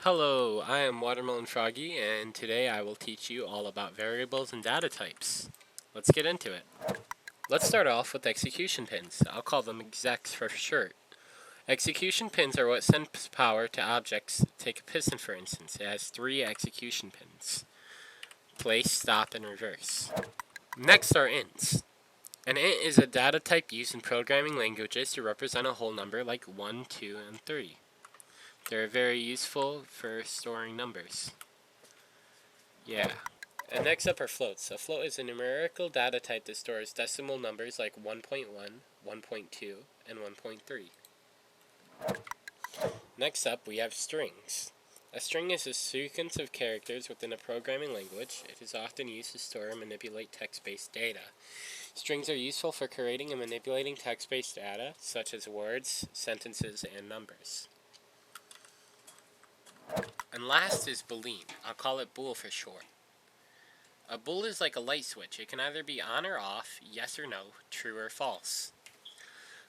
Hello, I am Watermelon Froggy, and today I will teach you all about variables and data types. Let's get into it. Let's start off with execution pins. I'll call them execs for short. Execution pins are what sends power to objects. Take a piston, for instance. It has 3 execution pins: place, stop, and reverse. Next are ints. An int is a data type used in programming languages to represent a whole number like 1, 2, and 3. They're very useful for storing numbers. And next up are floats. A float is a numerical data type that stores decimal numbers like 1.1, 1.2, and 1.3. Next up, we have strings. A string is a sequence of characters within a programming language. It is often used to store and manipulate text-based data. Strings are useful for creating and manipulating text-based data, such as words, sentences, and numbers. And last is boolean. I'll call it bool for short. A bool is like a light switch. It can either be on or off, yes or no, true or false.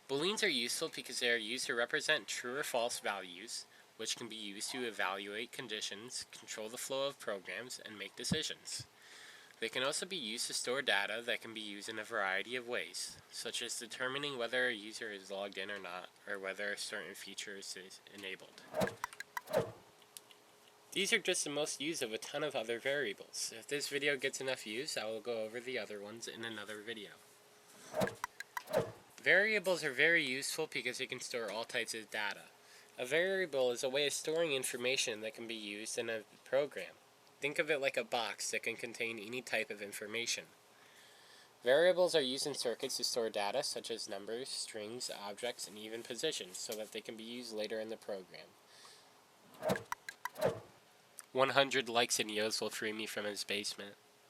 Booleans are useful because they are used to represent true or false values, which can be used to evaluate conditions, control the flow of programs, and make decisions. They can also be used to store data that can be used in a variety of ways, such as determining whether a user is logged in or not, or whether a certain feature is enabled. These are just the most used of a ton of other variables. If this video gets enough views, I will go over the other ones in another video. Variables are very useful because they can store all types of data. A variable is a way of storing information that can be used in a program. Think of it like a box that can contain any type of information. Variables are used in circuits to store data such as numbers, strings, objects, and even positions so that they can be used later in the program. 100 likes and Yo's will free me from his basement.